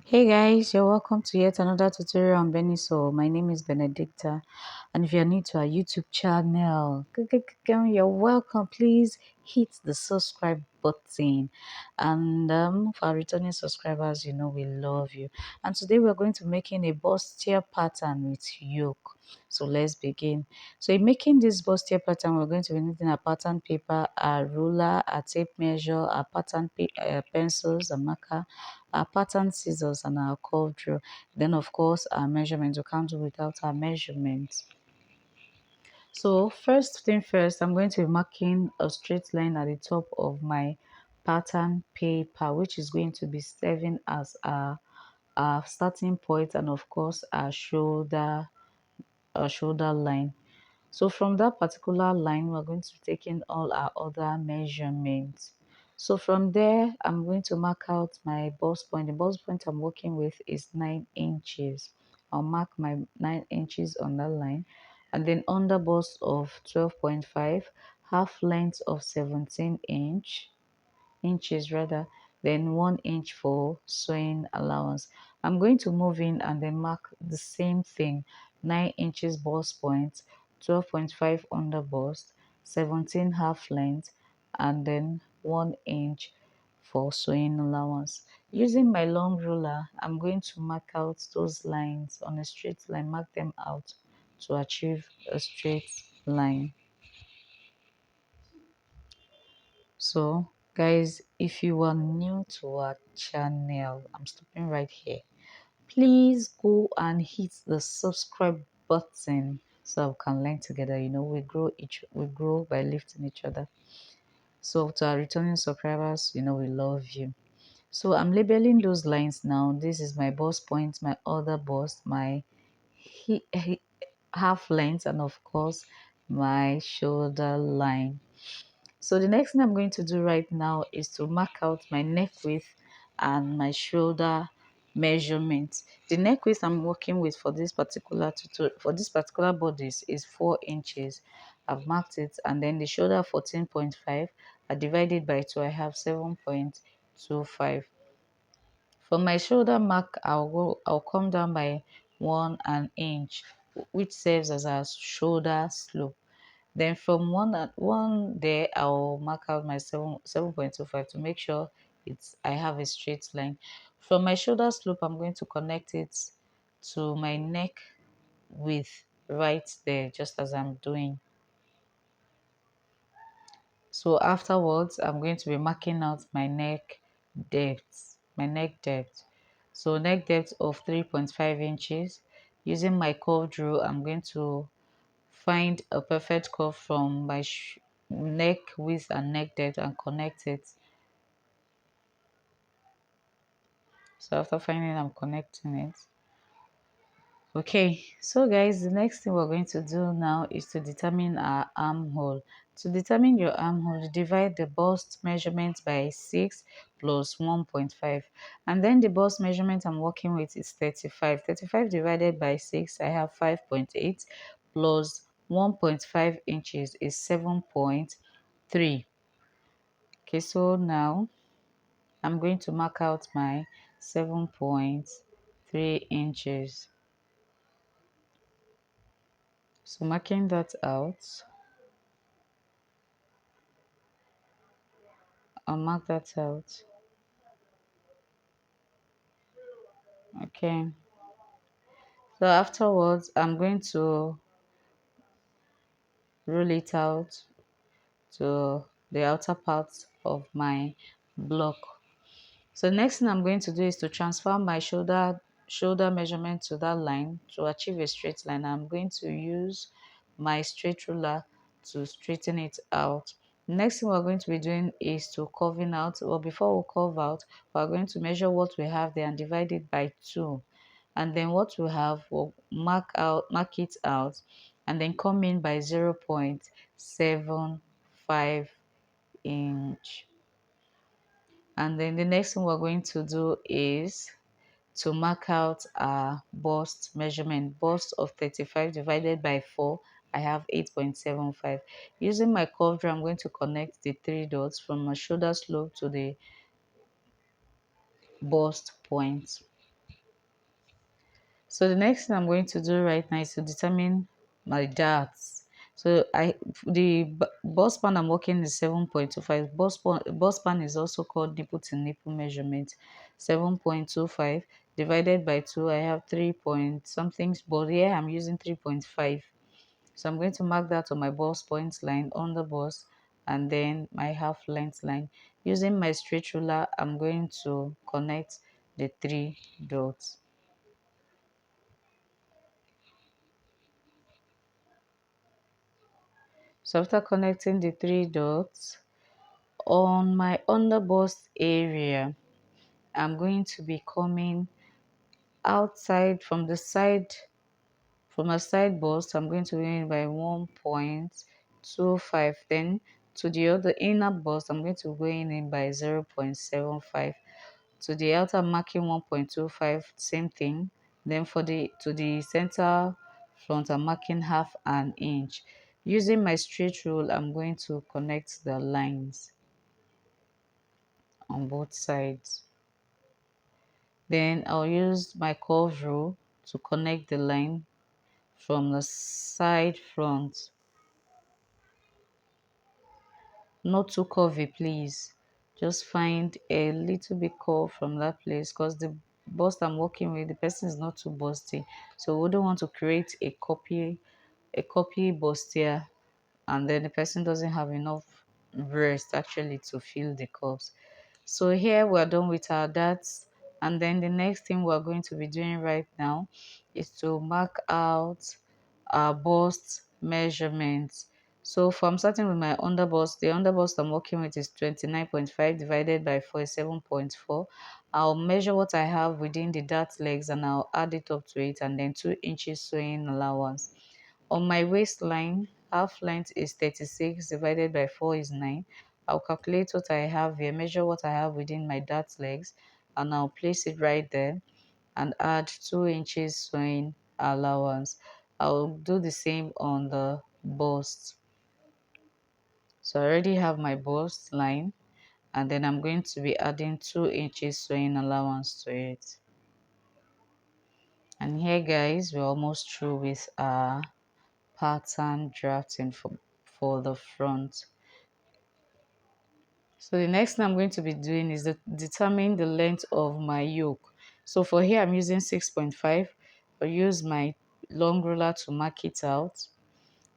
Hey guys, you're welcome to yet another tutorial on Beniso. My name is Benedicta, and if you're new to our YouTube channel, you're welcome. Please hit the subscribe button, and for our returning subscribers, you know we love you. And today we're going to be making a bustier pattern with yoke. So let's begin. So in making this bustier pattern, we're going to be needing a pattern paper, a ruler, a tape measure, a pattern pencils, a marker, our pattern scissors, and our curve drill. Then of course our measurements. We can't do without our measurements. So first thing first, I'm going to be marking a straight line at the top of my pattern paper, which is going to be serving as a starting point, and of course a shoulder line. So from that particular line, we're going to be taking all our other measurements. So from there, I'm going to mark out my bust point. The bust point I'm working with is 9 inches. I'll mark my 9 inches on that line. And then under bust of 12.5, half length of 17 inches rather, then 1 inch for sewing allowance. I'm going to move in and then mark the same thing: 9 inches bust point, 12.5 under bust, 17 half length, and then 1 inch for sewing allowance. Using my long ruler, I'm going to mark out those lines on a straight line, mark them out to achieve a straight line. So guys, if you are new to our channel, I'm stopping right here. Please go and hit the subscribe button so we can learn together. You know, we grow by lifting each other. So to our returning subscribers, you know we love you. So I'm labeling those lines now. This is my bust point, my other bust, my half length, and of course my shoulder line. So the next thing I'm going to do right now is to mark out my neck width and my shoulder measurement. The neck width I'm working with for this particular bodice is 4 inches. I've marked it, and then the shoulder 14.5. I divided by 2. I have 7.25. For my shoulder mark, I'll come down by 1 inch, which serves as a shoulder slope. Then from one there, I'll mark out my 7.25 to make sure I have a straight line. From my shoulder slope, I'm going to connect it to my neck width right there, just as I'm doing. So afterwards, I'm going to be marking out my neck depth. So neck depth of 3.5 inches. Using my curve drill, I'm going to find a perfect curve from my neck width and neck depth and connect it. So after finding, I'm connecting it. Okay, so guys, the next thing we're going to do now is to determine our armhole. To determine your armhole, you divide the bust measurement by 6 plus 1.5, and then the bust measurement I'm working with is 35. 35 divided by 6, I have 5.8, plus 1.5 inches is 7.3. Okay, so now I'm going to mark out my 7.3 inches. So marking that out, I'll mark that out. Okay. So afterwards, I'm going to roll it out to the outer part of my block. So next thing I'm going to do is to transfer my shoulder measurement to that line to achieve a straight line. I'm going to use my straight ruler to straighten it out. Next thing we're going to be doing is to curving out. Well, before we curve out, we're going to measure what we have there and divide it by 2. And then what we have, we'll mark it out, and then come in by 0.75 inch. And then the next thing we're going to do is to mark out our bust measurement. Bust of 35 divided by 4, I have 8.75. Using my curve drill, I'm going to connect the 3 dots from my shoulder slope to the bust point. So the next thing I'm going to do right now is to determine my darts. So bust span I'm working is 7.25. Bust span is also called nipple to nipple measurement. 7.25 divided by 2, I have 3 point something, but here I'm using 3.5. So I'm going to mark that on my bust point line on the bust, and then my half length line. Using my straight ruler, I'm going to connect the 3 dots. So after connecting the 3 dots on my underbust area, I'm going to be coming outside from a side bust. I'm going to go in by 1.25. Then to the other inner bust, I'm going to go in by 0.75. To the outer marking 1.25, same thing. Then for the to the center front, I'm marking half an inch. Using my straight rule, I'm going to connect the lines on both sides. Then I'll use my curve rule to connect the line from the side front. Not too curvy, please. Just find a little bit curve from that place, because the bust I'm working with, the person is not too busty. So we don't want to create a copy bustier, and then the person doesn't have enough breast actually to fill the curves. So here we're done with our darts, and then the next thing we're going to be doing right now is to mark out our bust measurements. So from starting with my underbust, the underbust I'm working with is 29.5 divided by 4 is 7.4. I'll measure what I have within the dart legs and I'll add it up to it, and then 2 inches sewing allowance. On my waistline, half length is 36 divided by 4 is 9. I'll calculate what I have here, measure what I have within my dart legs, and I'll place it right there and add 2 inches sewing allowance. I'll do the same on the bust. So I already have my bust line, and then I'm going to be adding 2 inches sewing allowance to it. And here guys, we're almost through with our pattern drafting for the front. So the next thing I'm going to be doing is determine the length of my yoke. So for here I'm using 6.5. I'll use my long ruler to mark it out.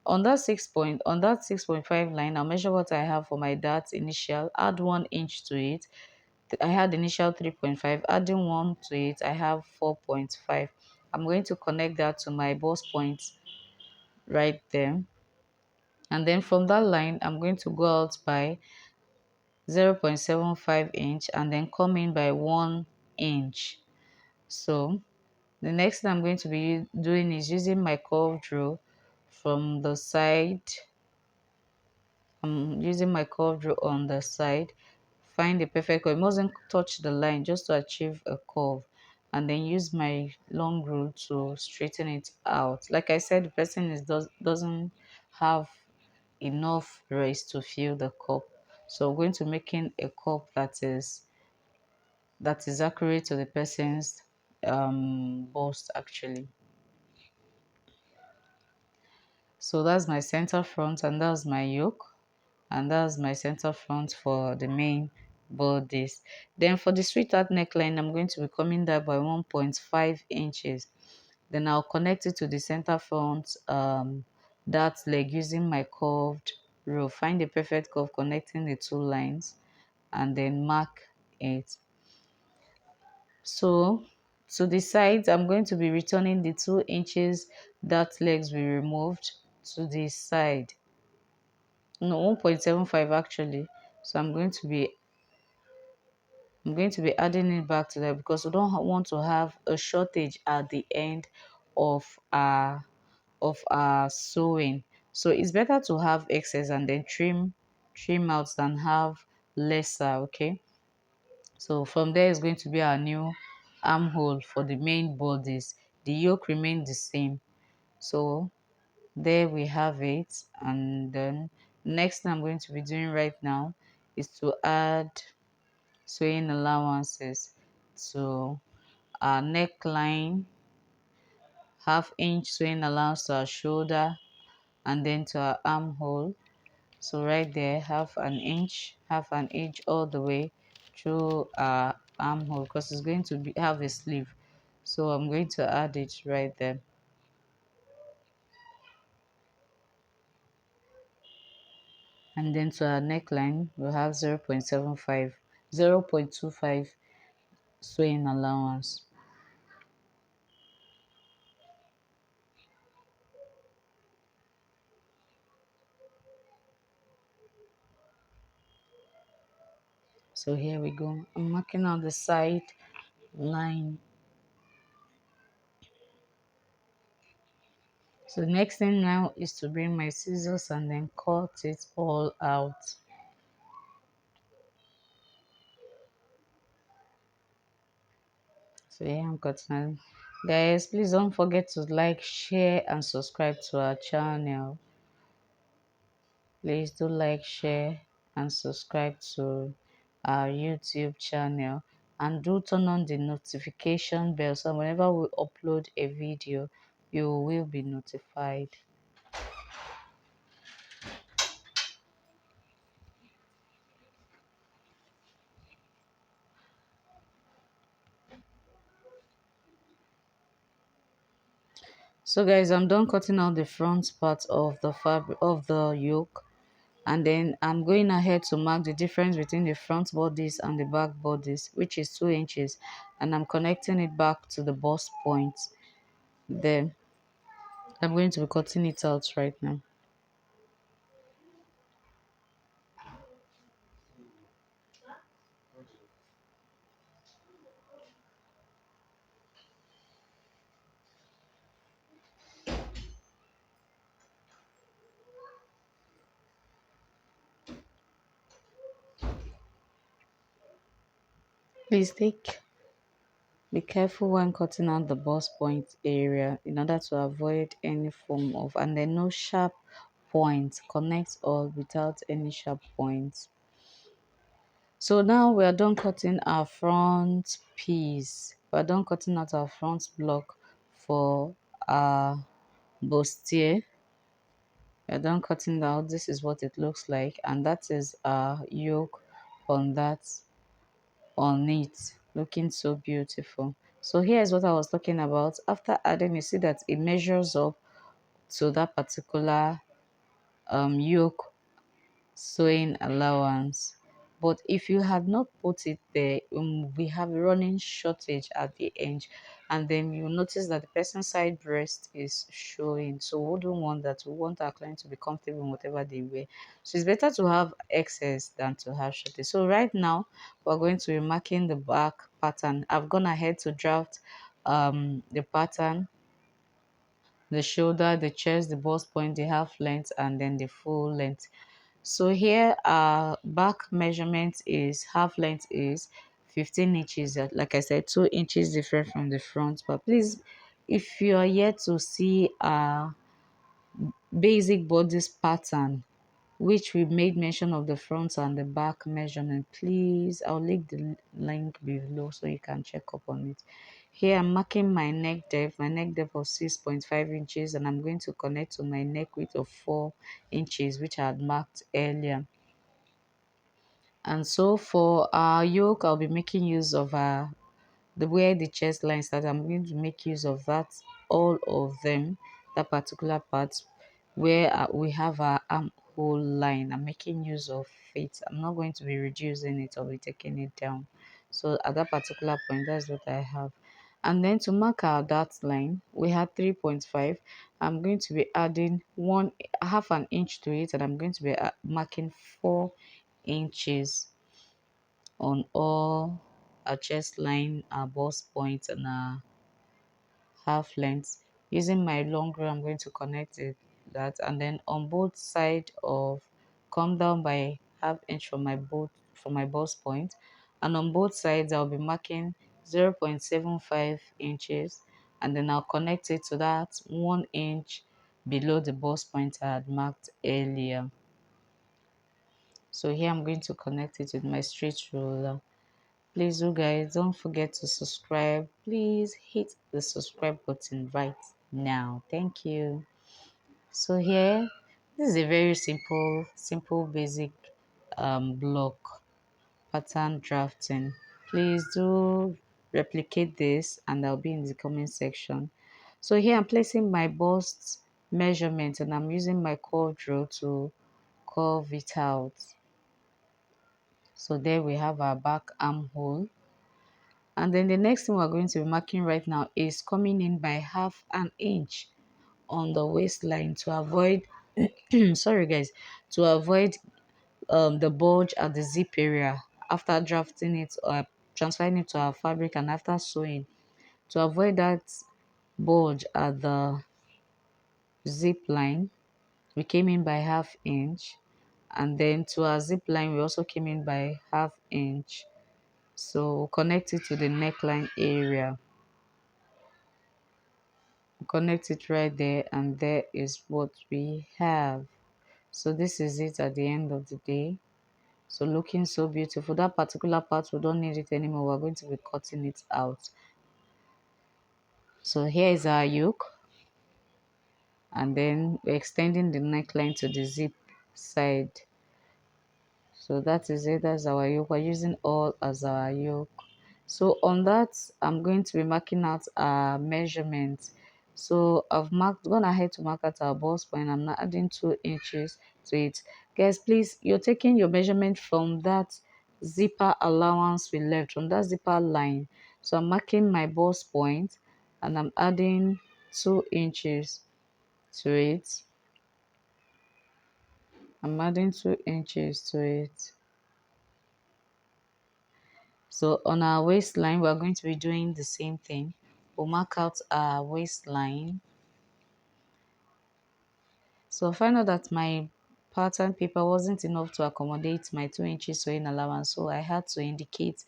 On that 6.5 line, I'll measure what I have for my dart initial, add 1 inch to it. I had initial 3.5, adding 1 to it, I have 4.5. I'm going to connect that to my bust point right there. And then from that line, I'm going to go out by 0.75 inch and then come in by 1 inch. So the next thing I'm going to be doing is using my curved rule from the side. I'm using my curved rule on the side. Find the perfect curve. It mustn't touch the line, just to achieve a curve. And then use my long rule to straighten it out. Like I said, the person doesn't have enough race to fill the cup. So we're going to making a cup that is accurate to the person's bust actually. So that's my center front, and that's my yoke, and that's my center front for the main bodice. Then for the sweetheart neckline, I'm going to be coming down by 1.5 inches. Then I'll connect it to the center front that leg using my curved rule. Find the perfect curve connecting the two lines and then mark it. So to the sides, I'm going to be returning the 2 inches that legs we removed to the side. No, 1.75 actually. So I'm going to be adding it back to that, because we don't want to have a shortage at the end of our sewing. So it's better to have excess and then trim out than have lesser. Okay, so from there is going to be our new armhole for the main bodies. The yoke remains the same. So there we have it. And then next thing I'm going to be doing right now is to add sewing allowances to our neckline half inch sewing allowance to our shoulder and then to our armhole. So right there, half an inch all the way through our armhole because it's going to have a sleeve. So I'm going to add it right there. And then to our neckline, we'll have 0.75, 0.25 sewing allowance. So here we go. I'm marking out the side line. So the next thing now is to bring my scissors and then cut it all out. So yeah, I'm cutting. Guys, please don't forget to like, share, and subscribe to our channel. Please do like, share, and subscribe to our YouTube channel. And do turn on the notification bell so whenever we upload a video, you will be notified. So guys, I'm done cutting out the front part of the fabric of the yoke, and then I'm going ahead to mark the difference between the front bodice and the back bodice, which is 2 inches, and I'm connecting it back to the bust point. Then I'm going to be cutting it out right now. Please be careful when cutting out the bust point area in order to avoid any form of, and then no sharp points. Connect all without any sharp points. So now we are done cutting our front piece. We are done cutting out our front block for our bustier. We are done cutting out. This is what it looks like, and that is our yoke on that on it, looking so beautiful. So here's what I was talking about. After adding, you see that it measures up to that particular yoke sewing allowance. But if you had not put it there, we have a running shortage at the end, and then you notice that the person's side breast is showing. So we don't want that. We want our client to be comfortable in whatever they wear. So it's better to have excess than to have shortage. So right now we're going to be marking the back pattern. I've gone ahead to draft the pattern, the shoulder, the chest, the bust point, the half length, and then the full length. So here our back measurement is half length is 15 inches. Like I said, 2 inches different from the front. But please, if you are yet to see a basic bodice pattern, which we made mention of the front and the back measurement, please, I'll link the link below so you can check up on it. Here I'm marking my neck depth of 6.5 inches, and I'm going to connect to my neck width of 4 inches, which I had marked earlier. And so for our yoke, I'll be making use of the way the chest line starts. I'm going to make use of that, all of them, that particular part where we have our armhole line. I'm making use of it. I'm not going to be reducing it or be taking it down. So at that particular point, that's what I have. And then to mark our dart line, we had 3.5. I'm going to be adding half an inch to it, and I'm going to be marking 4 inches on all our chest line, our bust point, and our half length. Using my long rule, I'm going to connect it that, and then on both sides of, come down by half inch from my bust point, and on both sides I'll be marking 0.75 inches, and then I'll connect it to that 1 inch below the bust point I had marked earlier. So here I'm going to connect it with my straight ruler. Please, you guys, don't forget to subscribe. Please hit the subscribe button right now. Thank you. So here, this is a very simple basic block pattern drafting. Please do replicate this and I'll be in the comment section. So here I'm placing my bust measurement and I'm using my curve drill to curve it out. So there we have our back armhole. And then the next thing we're going to be marking right now is coming in by half an inch on the waistline to avoid sorry guys, to avoid the bulge at the zip area after drafting it or transferring it to our fabric and after sewing, to avoid that bulge at the zip line. We came in by half inch, and then to our zip line we also came in by half inch. So we'll connect it to the neckline area, connect it right there, and there is what we have. So this is it at the end of the day. So looking so beautiful. That particular part, we don't need it anymore. We're going to be cutting it out. So here is our yoke, and then we're extending the neckline to the zip side. So that is it. That's our yoke. We're using all as our yoke. So on that, I'm going to be marking out our measurements. So I've gone ahead to mark out our bust point. I'm not adding 2 inches to it. Guys, please, you're taking your measurement from that zipper allowance we left, from that zipper line. So I'm marking my bust point and I'm adding 2 inches to it. I'm adding 2 inches to it. So on our waistline, we're going to be doing the same thing. We'll mark out our waistline. So I find out that my pattern paper wasn't enough to accommodate my 2 inches sewing allowance. So I had to indicate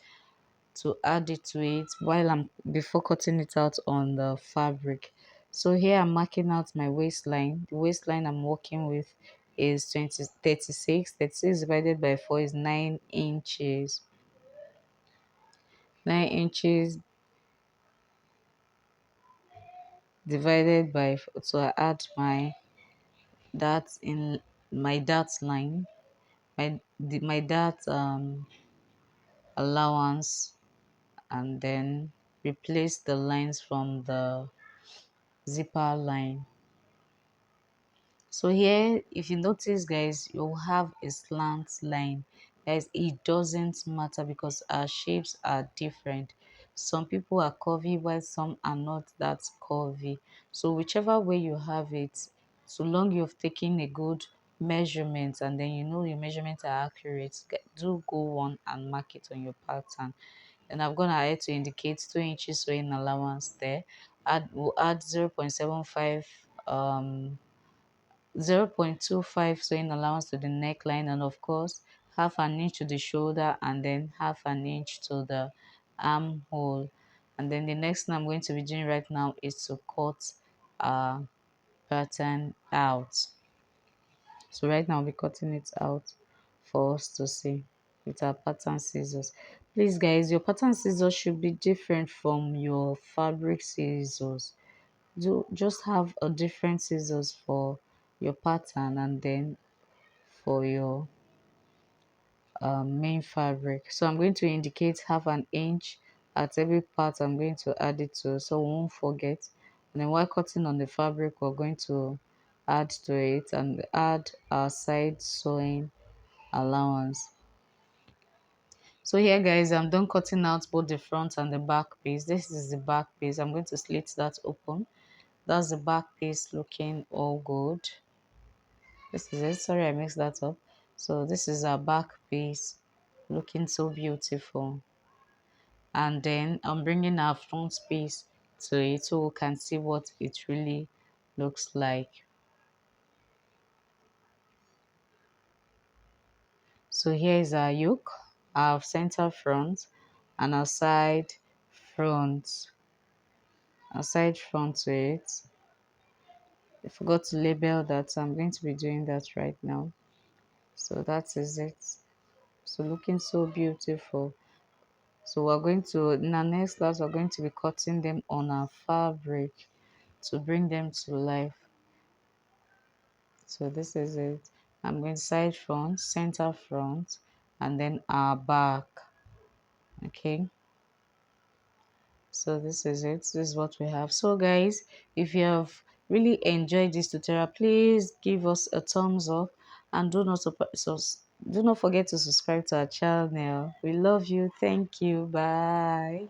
to add it to it while I'm before cutting it out on the fabric. So here I'm marking out my waistline. The waistline I'm working with is 36. 36 divided by 4 is 9 inches. 9 inches divided by, so I add my that in my dot line, my dot allowance, and then replace the lines from the zipper line. So here, if you notice guys, you'll have a slant line. Guys, it doesn't matter because our shapes are different. Some people are curvy while some are not that curvy. So whichever way you have it, so long you've taken a good measurement and then you know your measurements are accurate, do go on and mark it on your pattern. And I've gone ahead to indicate 2 inches sewing allowance there. We'll add 0.75 0.25 sewing allowance to the neckline, and of course half an inch to the shoulder and then half an inch to the armhole. And then the next thing I'm going to be doing right now is to cut our pattern out. So right now I'll be cutting it out for us to see with our pattern scissors. Please guys, your pattern scissors should be different from your fabric scissors. Do just have a different scissors for your pattern and then for your main fabric. So I'm going to indicate half an inch at every part I'm going to add it to, so we won't forget. And then while cutting on the fabric, we're going to add to it and add our side sewing allowance. So here guys, I'm done cutting out both the front and the back piece. This is the back piece. I'm going to slit that open. That's the back piece looking all good. This is it. Sorry, I mixed that up. So this is our back piece looking so beautiful. And then I'm bringing our front piece to it so we can see what it really looks like. So here is our yoke, our center front, and our front, side front to it. I forgot to label that, so I'm going to be doing that right now. So that is it. So looking so beautiful. So we're going to, in our next class, we're going to be cutting them on our fabric to bring them to life. So this is it. I'm going side front, center front, and then our back. Okay, so this is it. This is what we have. So guys, if you have really enjoyed this tutorial, please give us a thumbs up, and do not forget to subscribe to our channel. We love you. Thank you. Bye.